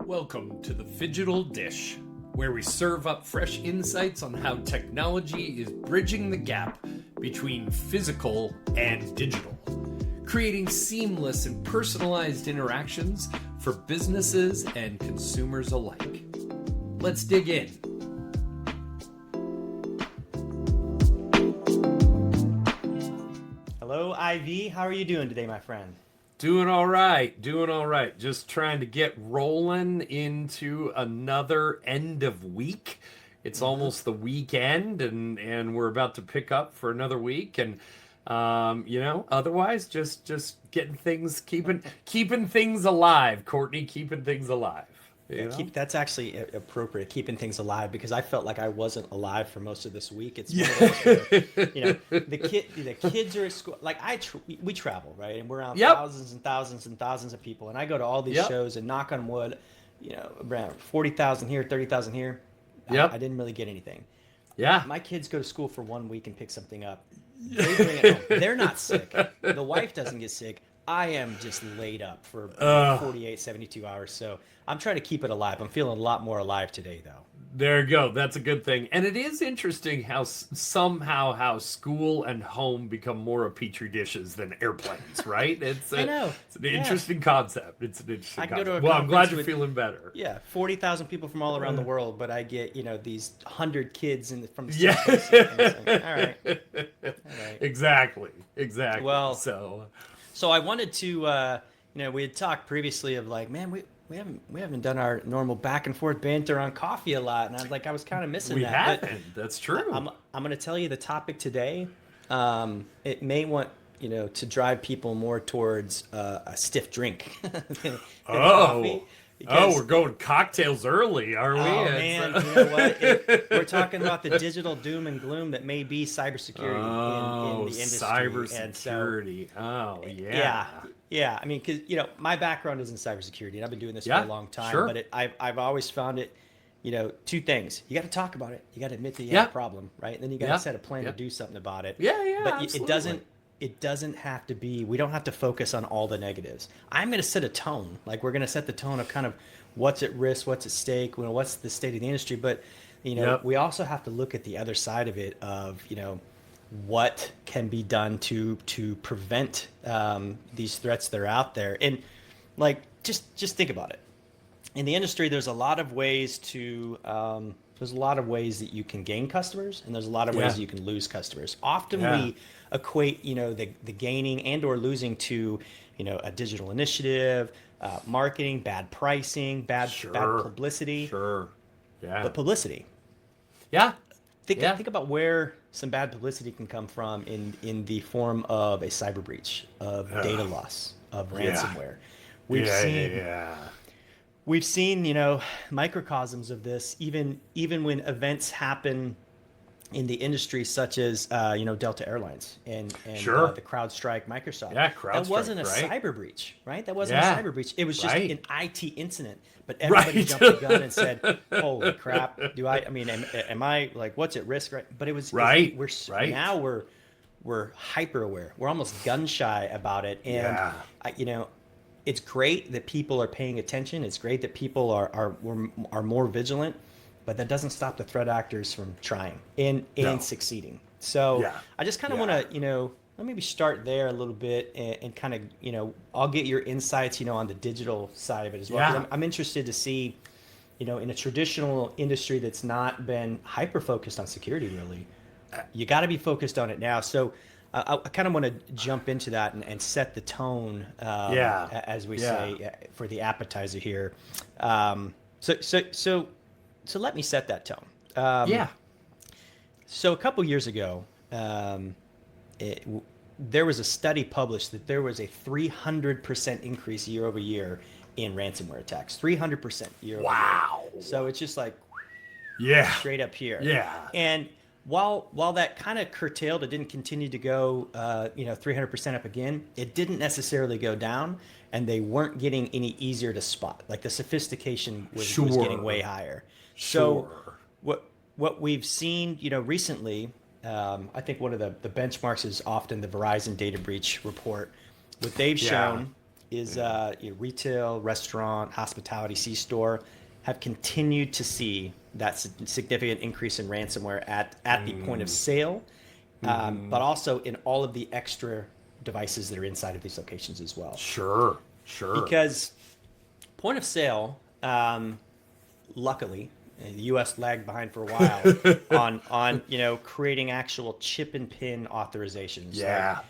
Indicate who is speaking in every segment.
Speaker 1: Welcome to the Phygital Dish, where we serve up fresh insights on how technology is bridging the gap between physical and digital, creating seamless and personalized interactions for businesses and consumers alike. Let's dig in.
Speaker 2: Hello, Ivy. How are you doing today, my friend?
Speaker 1: Doing all right. Just trying to get rolling into another end of week. It's almost the weekend, and we're about to pick up for another week. And otherwise, just getting things, keeping things alive. Courtney, keeping things alive.
Speaker 2: That's actually appropriate, keeping things alive, because I felt like I wasn't alive for most of this week. It's one of those where, the kids are at school. Like we travel, right, and we're around thousands and thousands and thousands of people, and I go to all these shows, and knock on wood, around 40,000 here, 30,000 here. I didn't really get anything.
Speaker 1: Yeah,
Speaker 2: my kids go to school for 1 week and pick something up. They bring it home. They're not sick. The wife doesn't get sick. I am just laid up for 48, 72 hours. So I'm trying to keep it alive. I'm feeling a lot more alive today, though.
Speaker 1: There you go. That's a good thing. And it is interesting how somehow school and home become more of petri dishes than airplanes, right?
Speaker 2: I know.
Speaker 1: It's an interesting concept.
Speaker 2: Well,
Speaker 1: I'm glad you're feeling better.
Speaker 2: Yeah, 40,000 people from all around the world, but I get, these 100 kids from the
Speaker 1: All
Speaker 2: right.
Speaker 1: Exactly.
Speaker 2: Well, So I wanted to, we had talked previously of like, man, we haven't done our normal back and forth banter on coffee a lot, and I was kind of missing that.
Speaker 1: We haven't. That's true.
Speaker 2: I'm going to tell you the topic today. It may want to drive people more towards a stiff drink than coffee.
Speaker 1: We're going cocktails early, are we?
Speaker 2: Oh, man, you know what? We're talking about the digital doom and gloom that may be cybersecurity in the industry.
Speaker 1: Cybersecurity.
Speaker 2: Yeah. I mean, because, my background is in cybersecurity, and I've been doing this for a long time.
Speaker 1: Sure.
Speaker 2: But I've always found it, two things. You got to talk about it. You got to admit that you have a problem, right? And then you got to set a plan to do something about it. But
Speaker 1: absolutely.
Speaker 2: It doesn't have to be, we don't have to focus on all the negatives. I'm going to set a tone. Like, we're going to set the tone of kind of what's at risk, what's at stake, what's the state of the industry. But, we also have to look at the other side of it of, what can be done to prevent these threats that are out there. And like, just think about it. In the industry, there's a lot of ways that you can gain customers, and there's a lot of ways that you can lose customers. Often we equate, the gaining and or losing to, a digital initiative, marketing, bad pricing, bad publicity.
Speaker 1: Sure. Yeah.
Speaker 2: But publicity.
Speaker 1: Yeah.
Speaker 2: Think about where some bad publicity can come from in the form of a cyber breach, of data loss, of ransomware. We've seen, microcosms of this, even when events happen in the industry, such as, Delta Airlines and the CrowdStrike Microsoft.
Speaker 1: Yeah, CrowdStrike.
Speaker 2: That wasn't a cyber breach, right? That wasn't a cyber breach. It was just an IT incident. But everybody jumped the gun and said, "Holy crap! Am I like, what's at risk?" Right? But it was Now we're hyper aware. We're almost gun shy about it, and it's great that people are paying attention. It's great that people are more vigilant, but that doesn't stop the threat actors from trying and succeeding. So I just kind of want to, let maybe start there a little bit and kind of, I'll get your insights, on the digital side of it as well.
Speaker 1: Yeah.
Speaker 2: I'm interested to see, in a traditional industry that's not been hyper focused on security, really, you got to be focused on it now. So I kind of want to jump into that and set the tone, as we say, for the appetizer here. So let me set that tone. So a couple years ago, there was a study published that there was a 300% increase year over year in ransomware attacks. 300% year over year.
Speaker 1: Wow.
Speaker 2: So it's just like straight up here.
Speaker 1: Yeah.
Speaker 2: And while that kind of curtailed, it didn't continue to go 300% up again. It didn't necessarily go down, and they weren't getting any easier to spot. Like, the sophistication was getting way higher. So what we've seen, recently, I think one of the benchmarks is often the Verizon data breach report. What they've shown is retail, restaurant, hospitality, C-store have continued to see that significant increase in ransomware at the point of sale, but also in all of the extra devices that are inside of these locations as well.
Speaker 1: Sure.
Speaker 2: Because point of sale, luckily, the U.S. lagged behind for a while on creating actual chip and pin authorizations.
Speaker 1: Yeah.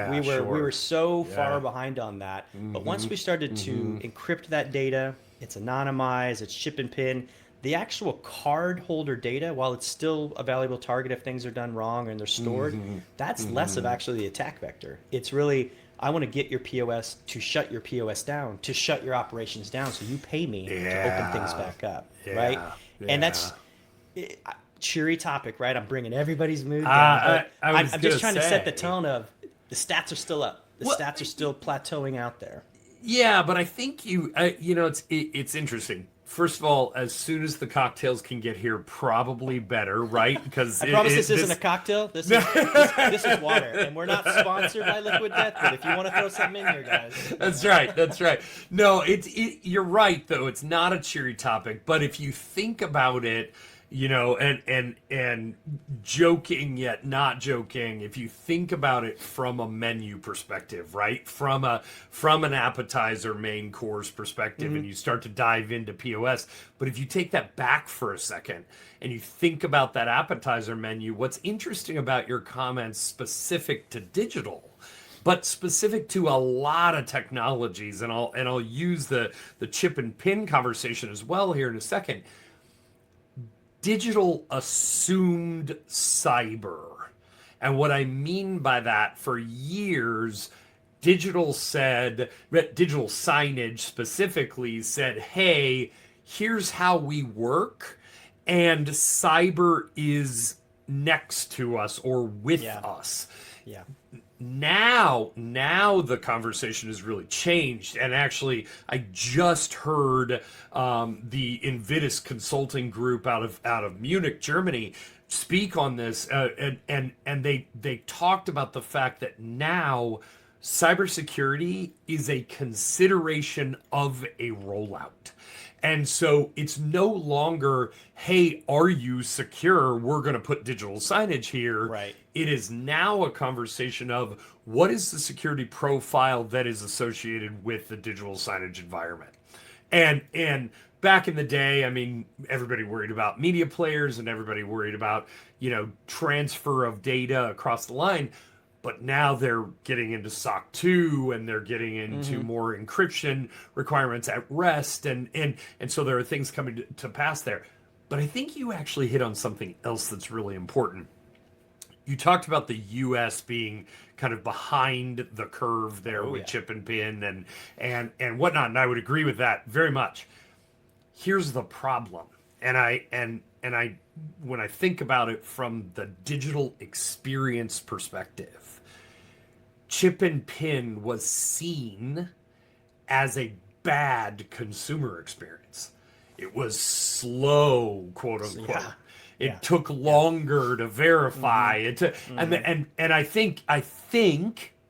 Speaker 2: We were so far behind on that. But once we started to encrypt that data, it's anonymized, it's chip and pin. The actual card holder data, while it's still a valuable target if things are done wrong and they're stored, that's less of actually the attack vector. It's really, I want to get your POS to shut your POS down, to shut your operations down, so you pay me to open things back up, right? And that's cheery topic, right? I'm bringing everybo's mood down. I'm just trying to set the tone of the stats are still up. The stats are still plateauing out there.
Speaker 1: Yeah, but I think it's interesting. First of all, as soon as the cocktails can get here, probably better, right? Because
Speaker 2: I promise this isn't a cocktail. This is water, and we're not sponsored by Liquid Death. But if you want to throw something in here, guys,
Speaker 1: that's right. No, you're right though. It's not a cheery topic, but if you think about it, and joking yet not joking, if you think about it from a menu perspective, right? From an appetizer main course perspective, and you start to dive into POS. But if you take that back for a second and you think about that appetizer menu, what's interesting about your comments specific to digital, but specific to a lot of technologies, and I'll use the chip and pin conversation as well here in a second. Digital assumed cyber. And what I mean by that, for years, digital signage specifically said, hey, here's how we work, and cyber is next to us or with us.
Speaker 2: Yeah.
Speaker 1: Now the conversation has really changed, and actually, I just heard the Invitus Consulting Group out of Munich, Germany, speak on this, and they talked about the fact that now cybersecurity is a consideration of a rollout. And so it's no longer, hey, are you secure? We're going to put digital signage here.
Speaker 2: Right.
Speaker 1: It is now a conversation of what is the security profile that is associated with the digital signage environment. And back in the day, I mean, everybody worried about media players and everybody worried about, transfer of data across the line. But now they're getting into SOC 2 and they're getting into more encryption requirements at rest. And so there are things coming to pass there. But I think you actually hit on something else that's really important. You talked about the U.S. being kind of behind the curve there with chip and pin and whatnot. And I would agree with that very much. Here's the problem. And I when I think about it from the digital experience perspective, chip and pin was seen as a bad consumer experience. It was slow, quote unquote.
Speaker 2: Yeah.
Speaker 1: It took longer to verify it. And I think,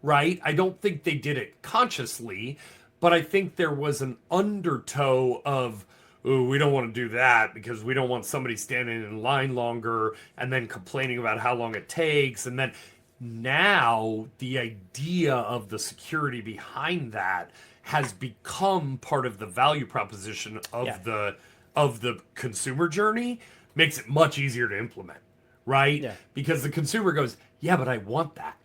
Speaker 1: right? I don't think they did it consciously, but I think there was an undertow of, ooh, we don't want to do that because we don't want somebody standing in line longer and then complaining about how long it takes. And then now the idea of the security behind that has become part of the value proposition of the consumer journey, makes it much easier to implement, right?
Speaker 2: Yeah.
Speaker 1: Because the consumer goes, yeah, but I want that.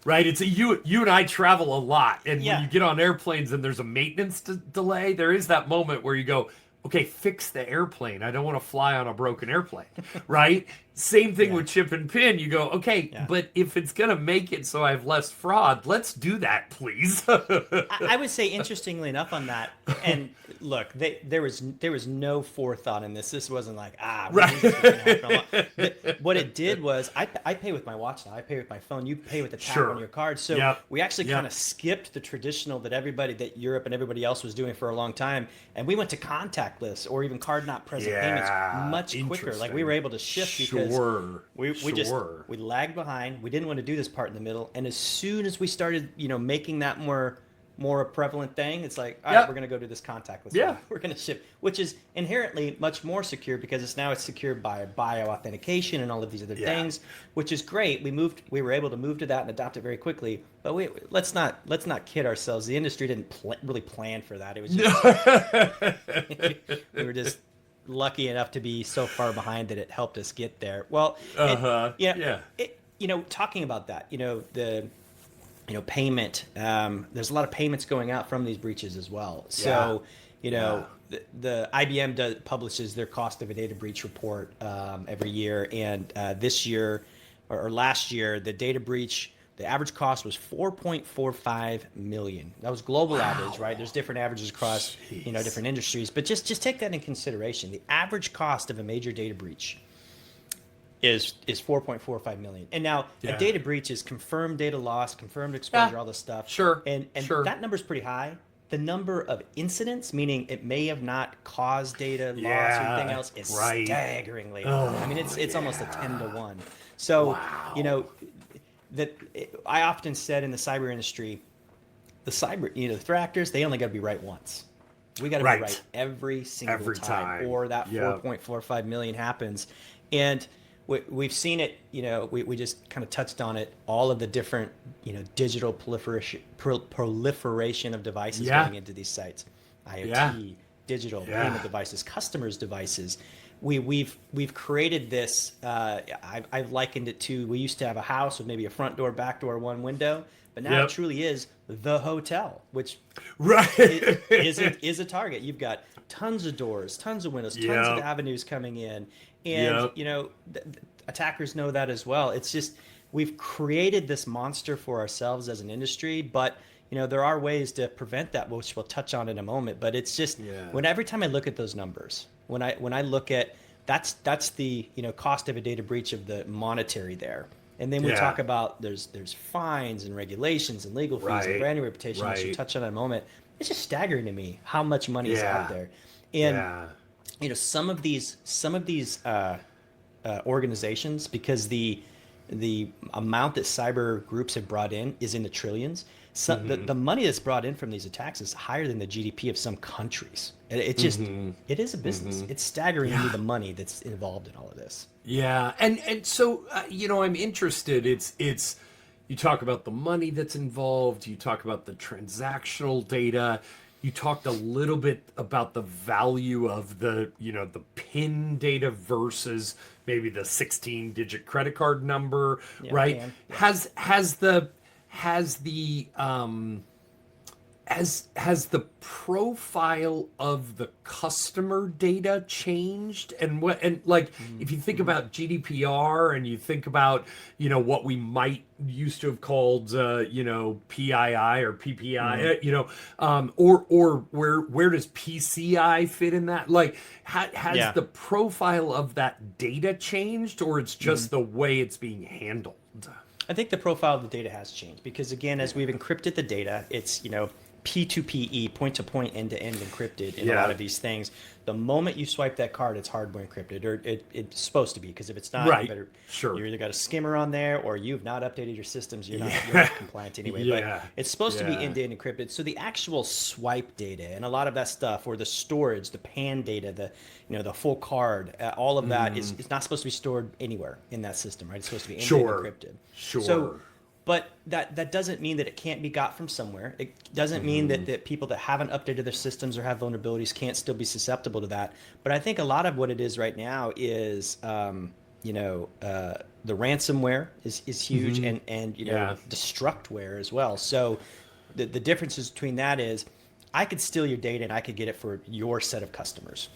Speaker 1: Right, it's you and I travel a lot, and when you get on airplanes and there's a maintenance delay, there is that moment where you go, okay, fix the airplane. I don't want to fly on a broken airplane, right? Same thing with chip and pin. You go, okay, but if it's going to make it so I have less fraud, let's do that, please.
Speaker 2: I would say, interestingly enough on that, and look, there was no forethought in this. This wasn't like,
Speaker 1: right.
Speaker 2: This is gonna happen. What it did was, I pay with my watch now. I pay with my phone. You pay with the tap on your card. So we actually kind of skipped the traditional that Europe and everybody else was doing for a long time. And we went to contactless or even card not present payments much quicker. Like we were able to shift because we lagged behind. We didn't want to do this part in the middle. And as soon as we started, making that more more a prevalent thing. It's like, all right, we're going to go do this contactless.
Speaker 1: Yeah.
Speaker 2: We're going to ship, which is inherently much more secure because it's secured by bioauthentication and all of these other things, which is great. We were able to move to that and adopt it very quickly. But let's not kid ourselves. The industry didn't really plan for that. It was just we were just lucky enough to be so far behind that it helped us get there. Well, talking about that, payment. There's a lot of payments going out from these breaches as well. So, the IBM publishes their cost of a data breach report every year, and this year or last year, the data breach, the average cost was $4.45 million. That was global average, right? There's different averages across different industries, but just take that in consideration. The average cost of a major data breach is $4.45 million. And now a data breach is confirmed data loss, confirmed exposure, all this stuff.
Speaker 1: Sure.
Speaker 2: And that number's pretty high. The number of incidents, meaning it may have not caused data loss or anything else, is staggeringly high. I mean, it's almost a 10 to 1. So, I often said in the cyber industry, the threat actors, they only got to be right once. We got to be right every single time, or that 4.45 million happens. And we've seen it, we just kind of touched on it, all of the different, digital proliferation of devices going into these sites, IoT, digital payment devices, customers' devices. We've created this, I've likened it to, we used to have a house with maybe a front door, back door, one window, but now it truly is the hotel, which is a target. You've got tons of doors, tons of windows, tons of avenues coming in. And, attackers know that as well. It's just, we've created this monster for ourselves as an industry, but, there are ways to prevent that, which we'll touch on in a moment. But it's just, every time I look at those numbers, when I look at, that's the, cost of a data breach of the monetary there. And then we talk about there's fines and regulations and legal fees and brand new reputation, which we'll touch on in a moment. It's just staggering to me how much money is out there. And, some of these organizations, because the amount that cyber groups have brought in is in the trillions. So the money that's brought in from these attacks is higher than the GDP of some countries. It just it is a business. It's staggering to me the money that's involved in all of this.
Speaker 1: Yeah, and so I'm interested. It's you talk about the money that's involved. You talk about the transactional data. You talked a little bit about the value of the PIN data versus maybe the 16-digit credit card number, right? Has the profile of the customer data changed? And if you think about GDPR and you think about what we might used to have called PII or PPI, or where does PCI fit in that? Has the profile of that data changed, or it's just the way it's being handled?
Speaker 2: I think the profile of the data has changed because, again, as we've encrypted the data, it's, P2PE, point-to-point, end-to-end encrypted in a lot of these things. The moment you swipe that card, it's hardware encrypted, or it's supposed to be, because if it's not, you either got a skimmer on there or you've not updated your systems. You're not compliant anyway. But it's supposed to be end-to-end encrypted. So the actual swipe data and a lot of that stuff, or the storage, the PAN data, the full card, all of that is not supposed to be stored anywhere in that system, right? It's supposed to be end-to-end encrypted. So, but that doesn't mean that it can't be got from somewhere. It doesn't mean that people that haven't updated their systems or have vulnerabilities can't still be susceptible to that. But I think a lot of what it is right now is, the ransomware is huge, and destructware as well. So the differences between that is, I could steal your data and I could get it for your set of customers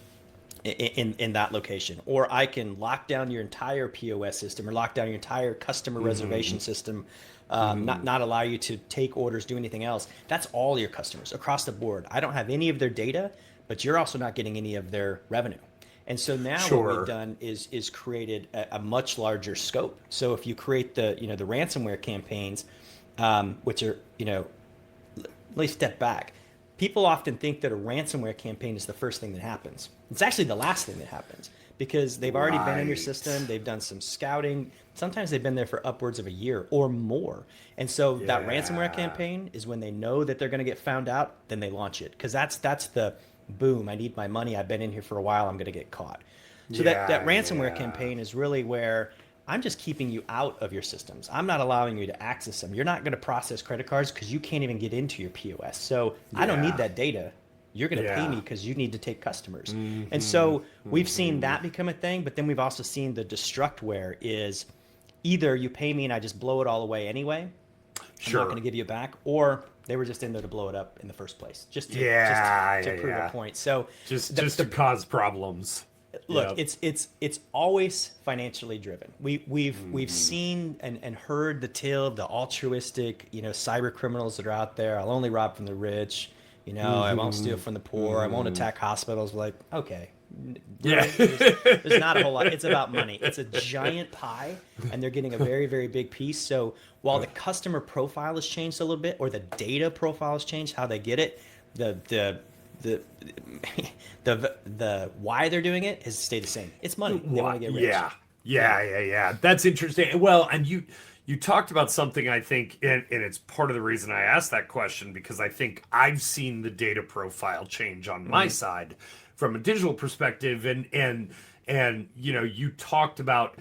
Speaker 2: in that location, or I can lock down your entire POS system or lock down your entire customer reservation system, not allow you to take orders, do anything else. That's all your customers across the board. I don't have any of their data, but you're also not getting any of their revenue. And so now what we've done is created a much larger scope. So if you create the ransomware campaigns, which are, let me step back. People often think that a ransomware campaign is the first thing that happens. It's actually the last thing that happens, because they've already been in your system. They've done some scouting. Sometimes they've been there for upwards of a year or more. And so that ransomware campaign is when they know that they're going to get found out, then they launch it. Because that's the boom, I need my money. I've been in here for a while. I'm going to get caught. So that ransomware campaign is really where I'm just keeping you out of your systems. I'm not allowing you to access them. You're not going to process credit cards because you can't even get into your POS. So I don't need that data. You're going to pay me because you need to take customers. And so we've seen that become a thing, but then we've also seen the destructware is either you pay me and I just blow it all away anyway. I'm not going to give you it back, or they were just in there to blow it up in the first place, just to prove a point. So
Speaker 1: just to cause problems.
Speaker 2: Look, it's always financially driven. We've seen and heard the tale of the altruistic, cyber criminals that are out there. I'll only rob from the rich. I won't steal from the poor. I won't attack hospitals. Like, okay. There's not a whole lot. It's about money. It's a giant pie, and they're getting a very, very big piece. So while the customer profile has changed a little bit, or the data profile has changed, how they get it, the why they're doing it has stayed the same. It's money. They want to get rich.
Speaker 1: Yeah. That's interesting. Well, and you talked about something, I think, and it's part of the reason I asked that question, because I think I've seen the data profile change on my side from a digital perspective, and you talked about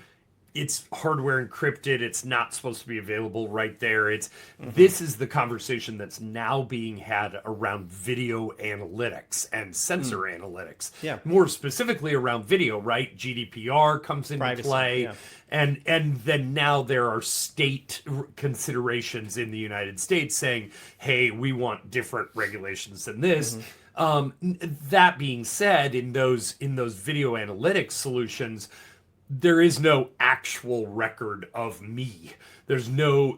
Speaker 1: it's hardware encrypted. It's not supposed to be available right there. This is the conversation that's now being had around video analytics and sensor analytics.
Speaker 2: Yeah.
Speaker 1: More specifically around video, right? GDPR comes into
Speaker 2: Privacy,
Speaker 1: play.
Speaker 2: yeah.
Speaker 1: And then now there are state considerations in the United States saying, hey, we want different regulations than this. That being said, in those video analytics solutions, there is no actual record of me. There's no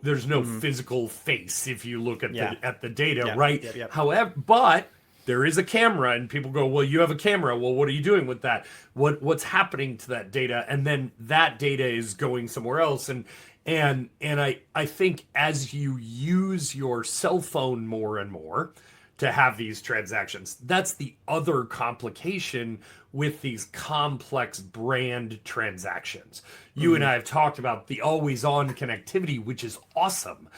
Speaker 1: physical face if you look at the data, right? However, but there is a camera, and people go, well, you have a camera. Well, what are you doing with that? What's happening to that data? And then that data is going somewhere else. And I think as you use your cell phone more and more to have these transactions, that's the other complication with these complex brand transactions. You and I have talked about the always-on connectivity, which is awesome.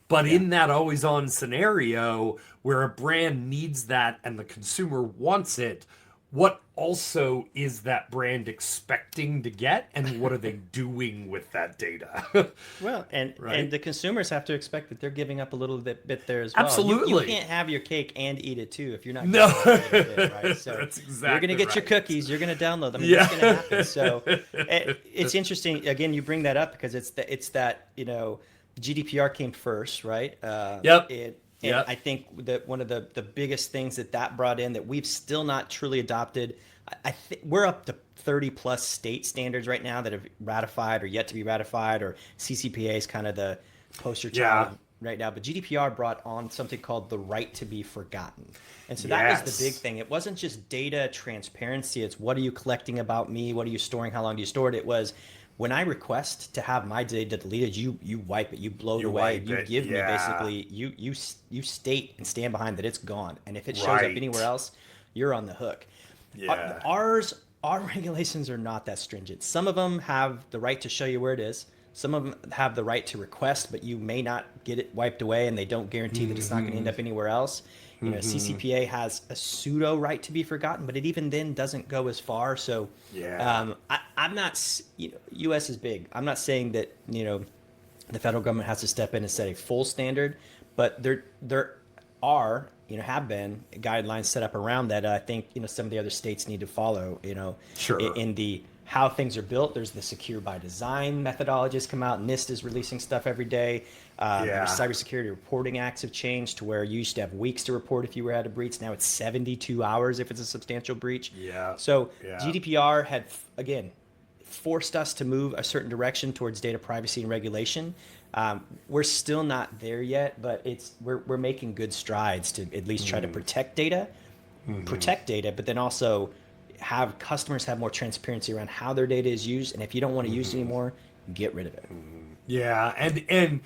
Speaker 1: But in that always-on scenario where a brand needs that and the consumer wants it, what also is that brand expecting to get, and what are they doing with that data?
Speaker 2: Well, and the consumers have to expect that they're giving up a little bit there as well.
Speaker 1: Absolutely.
Speaker 2: You can't have your cake and eat it too if you're not
Speaker 1: No.
Speaker 2: giving up a little bit, right? So
Speaker 1: That's exactly
Speaker 2: you're going to get your cookies, you're going to download them, and it's going to happen. So it's interesting. Again, you bring that up because it's that GDPR came first, right? And I think that one of the biggest things that brought in that we've still not truly adopted, I think we're up to 30 plus state standards right now that have ratified or yet to be ratified, or CCPA is kind of the poster child right now. But GDPR brought on something called the right to be forgotten. And so that was the big thing. It wasn't just data transparency. It's what are you collecting about me? What are you storing? How long do you store it? It was, when I request to have my data deleted, you wipe it, you blow it away, you give me basically, you state and stand behind that it's gone. And if it shows up anywhere else, you're on the hook.
Speaker 1: Yeah.
Speaker 2: Our regulations are not that stringent. Some of them have the right to show you where it is. Some of them have the right to request, but you may not get it wiped away, and they don't guarantee that it's not going to end up anywhere else. CCPA has a pseudo right to be forgotten, but it even then doesn't go as far. So I'm not, U.S. is big. I'm not saying that, the federal government has to step in and set a full standard, but there are, have been guidelines set up around that. I think, some of the other states need to follow, in the how things are built. There's the secure by design methodologies come out. NIST is releasing stuff every day. Cybersecurity reporting acts have changed to where you used to have weeks to report if you had a breach. Now it's 72 hours if it's a substantial breach. So GDPR had, again, forced us to move a certain direction towards data privacy and regulation. We're still not there yet, but we're making good strides to at least try to protect data, but then also have customers have more transparency around how their data is used. And if you don't want to use it anymore, get rid of it.
Speaker 1: Yeah. And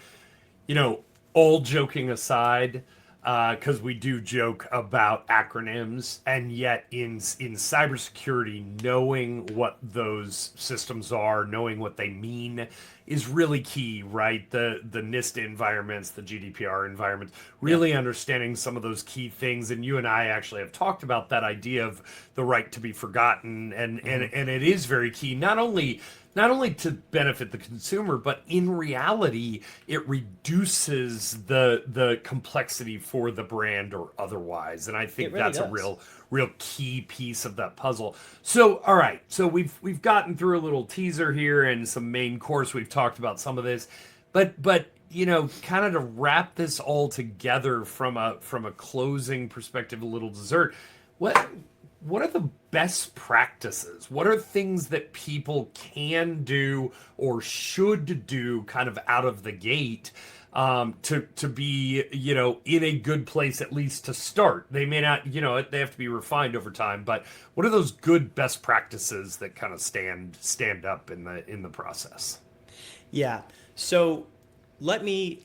Speaker 1: all joking aside, because we do joke about acronyms, and yet in cybersecurity, knowing what those systems are, knowing what they mean, is really key, right? The NIST environments, the GDPR environments, really understanding some of those key things. And you and I actually have talked about that idea of the right to be forgotten, and it is very key, not only to benefit the consumer, but in reality, it reduces the complexity for the brand or otherwise. And I think really that's a real key piece of that puzzle. So, all right, so we've gotten through a little teaser here and some main course. We've talked about some of this, but kind of to wrap this all together from a closing perspective, a little dessert. What are the best practices? What are things that people can do or should do kind of out of the gate to be, in a good place, at least to start? They may not, they have to be refined over time, but what are those good best practices that kind of stand up in the process?
Speaker 2: Yeah. So let me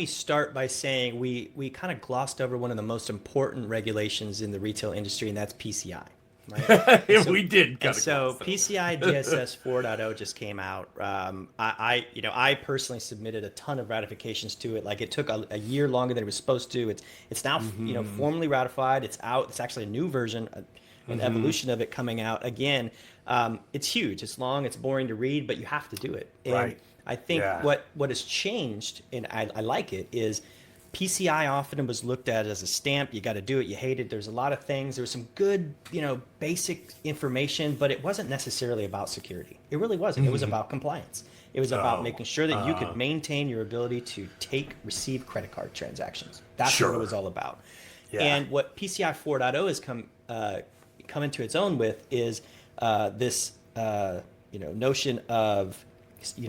Speaker 2: start by saying we kind of glossed over one of the most important regulations in the retail industry, and that's PCI. Right?
Speaker 1: So, we did.
Speaker 2: So PCI DSS 4.0 just came out. I personally submitted a ton of ratifications to it. Like, it took a year longer than it was supposed to. It's now formally ratified. It's out. It's actually a new version, an evolution of it coming out again. It's huge. It's long. It's boring to read, but you have to do it. And
Speaker 1: right.
Speaker 2: I think what has changed, and I like it, is PCI often was looked at as a stamp. You got to do it. You hate it. There's a lot of things. There was some good, basic information, but it wasn't necessarily about security. It really wasn't. It was about compliance. It was about making sure that you could maintain your ability to receive credit card transactions. That's what it was all about. Yeah. And what PCI 4.0 has come into its own with is this notion of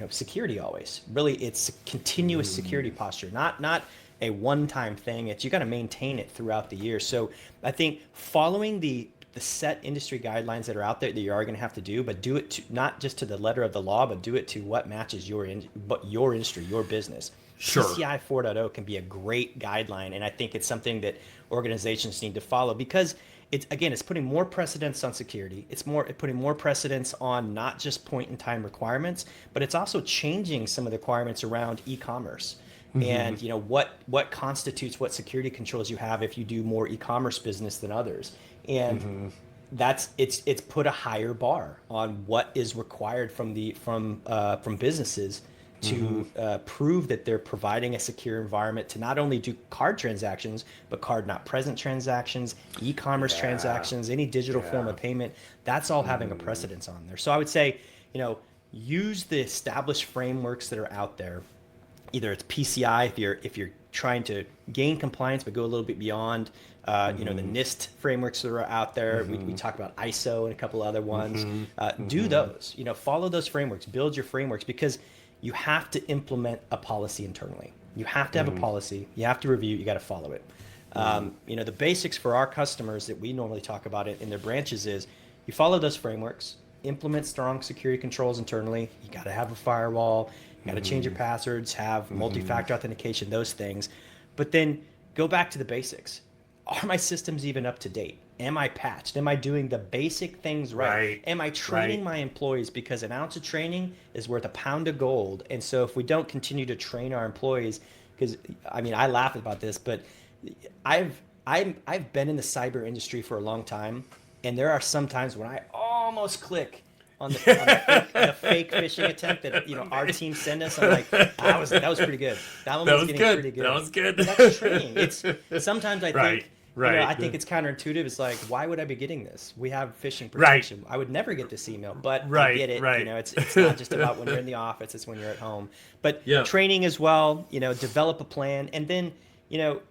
Speaker 2: security always. Really, it's a continuous security posture, not a one-time thing. It's you got to maintain it throughout the year. So I think following the set industry guidelines that are out there that you are going to have to do, but do it not just to the letter of the law, but do it to what matches your industry, your business. Sure. PCI 4.0 can be a great guideline, and I think it's something that organizations need to follow because it's putting more precedence on security. It's putting more precedence on not just point-in-time requirements, but it's also changing some of the requirements around e-commerce. And what constitutes what security controls you have if you do more e-commerce business than others, and it's put a higher bar on what is required from businesses to prove that they're providing a secure environment to not only do card transactions, but card not present transactions, e-commerce transactions, any digital form of payment. That's all having a precedence on there. So I would say, use the established frameworks that are out there. Either it's PCI if you're trying to gain compliance but go a little bit beyond, the NIST frameworks that are out there. We talk about ISO and a couple other ones. Do those. Follow those frameworks. Build your frameworks because you have to implement a policy internally. You have to have a policy. You have to review. You got to follow it. The basics for our customers that we normally talk about it in their branches is you follow those frameworks. Implement strong security controls internally. You got to have a firewall. You got to change your passwords, have multi-factor authentication, those things. But then go back to the basics. Are my systems even up to date? Am I patched? Am I doing the basic things right? Am I training my employees? Because an ounce of training is worth a pound of gold. And so if we don't continue to train our employees, because I laugh about this, but I've been in the cyber industry for a long time, and there are some times when I almost click on the fake phishing attempt that our team sent us. I'm like, that was pretty good. That one was getting pretty good.
Speaker 1: That was good.
Speaker 2: That's training. It's sometimes I think I think it's counterintuitive. It's like, why would I be getting this? We have phishing protection. I would never get this email, but I get it. It's not just about when you're in the office. It's when you're at home. But training as well. Develop a plan, and then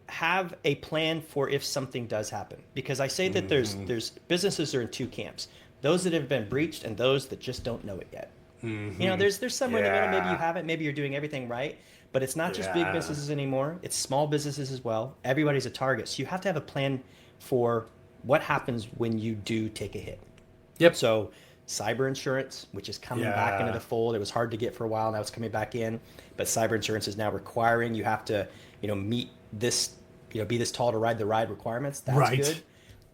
Speaker 2: have a plan for if something does happen. Because I say that there's businesses are in two camps. Those that have been breached and those that just don't know it yet. There's somewhere in the middle. Maybe you have it. Maybe you're doing everything right. But it's not just big businesses anymore. It's small businesses as well. Everybody's a target. So you have to have a plan for what happens when you do take a hit.
Speaker 1: Yep.
Speaker 2: So cyber insurance, which is coming back into the fold. It was hard to get for a while. Now it's coming back in. But cyber insurance is now requiring you have to, meet this be this tall to ride the ride requirements. That's good.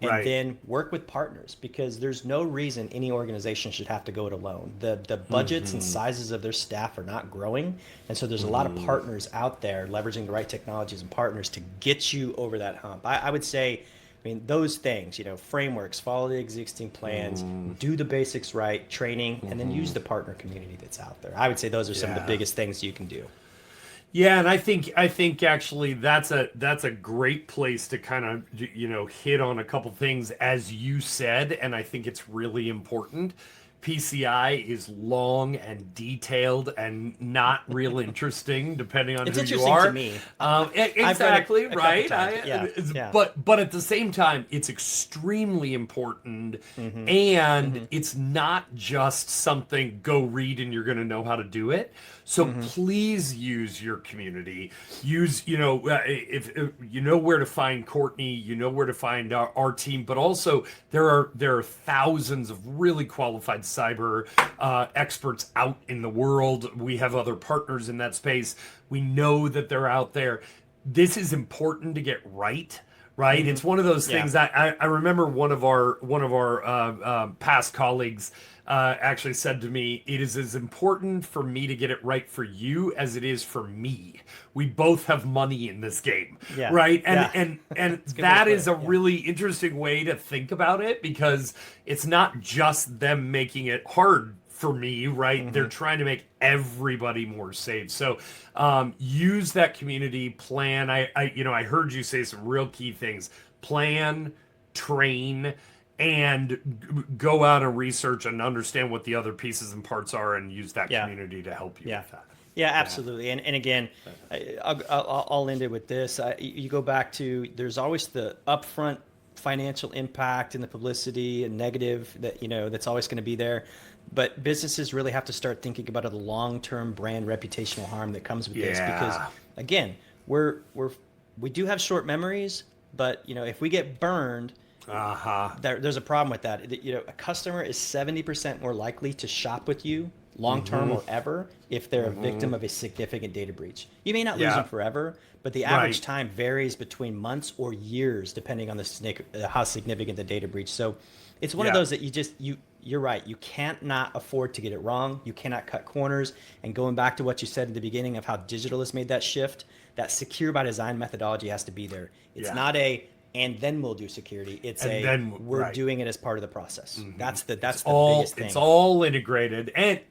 Speaker 2: And then work with partners, because there's no reason any organization should have to go it alone. The budgets and sizes of their staff are not growing. And so there's a lot of partners out there leveraging the right technologies and partners to get you over that hump. I would say, those things, frameworks, follow the existing plans, do the basics right, training, and then use the partner community that's out there. I would say those are some of the biggest things you can do.
Speaker 1: Yeah, and I think actually that's a great place to kind of hit on a couple things, as you said, and I think it's really important. PCI is long and detailed and not real interesting, depending on who you are.
Speaker 2: To me.
Speaker 1: Exactly, right.
Speaker 2: Yeah.
Speaker 1: But at the same time, it's extremely important, and it's not just something go read and you're going to know how to do it. So please use your community. Use, if you know where to find Courtney, you know where to find our team, but also there are thousands of really qualified cyber experts out in the world. We have other partners in that space. We know that they're out there. This is important to get right. It's one of those things that I remember one of our past colleagues actually said to me, it is as important for me to get it right for you as it is for me. We both have money in this game, right? And that is a really interesting way to think about it, because it's not just them making it hard for me, right? They're trying to make everybody more safe. So use that community, plan. I heard you say some real key things. Plan, train, and go out and research and understand what the other pieces and parts are, and use that community to help you with that.
Speaker 2: Yeah, absolutely. And again, I'll end it with this. You go back to, there's always the upfront financial impact and the publicity and negative that, that's always going to be there. But businesses really have to start thinking about the long-term brand reputational harm that comes with this, because again, we do have short memories, but if we get burned, there's a problem with that. A customer is 70% more likely to shop with you long-term or ever if they're a victim of a significant data breach. You may not lose them forever, but the average time varies between months or years depending on how significant the data breach. So it's one of those that you're right. You can't not afford to get it wrong. You cannot cut corners. And going back to what you said at the beginning of how digital has made that shift, that secure by design methodology has to be there. It's not and then we'll do security. It's we're doing it as part of the process. That's the biggest thing.
Speaker 1: It's all integrated, and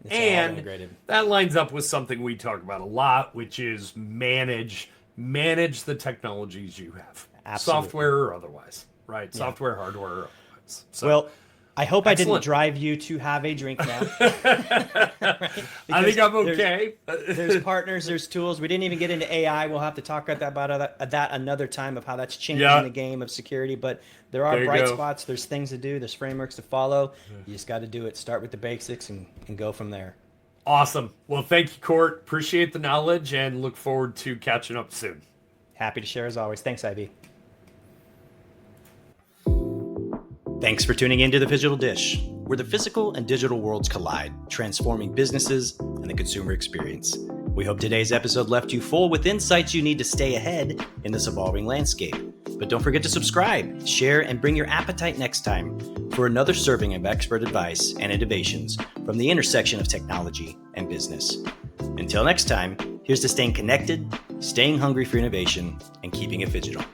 Speaker 1: that lines up with something we talk about a lot, which is manage the technologies you have, software or otherwise, right? Software, hardware, or otherwise. So,
Speaker 2: well, I hope I didn't drive you to have a drink now.
Speaker 1: I think I'm okay.
Speaker 2: There's partners, there's tools. We didn't even get into AI. We'll have to talk about that another time, of how that's changing the game of security. But there are bright spots. There's things to do. There's frameworks to follow. You just got to do it. Start with the basics and go from there.
Speaker 1: Awesome. Well, thank you, Court. Appreciate the knowledge and look forward to catching up soon.
Speaker 2: Happy to share as always. Thanks, Ivy. Thanks for tuning in to the Phygital Dish, where the physical and digital worlds collide, transforming businesses and the consumer experience. We hope today's episode left you full with insights you need to stay ahead in this evolving landscape. But don't forget to subscribe, share, and bring your appetite next time for another serving of expert advice and innovations from the intersection of technology and business. Until next time, here's to staying connected, staying hungry for innovation, and keeping it phygital.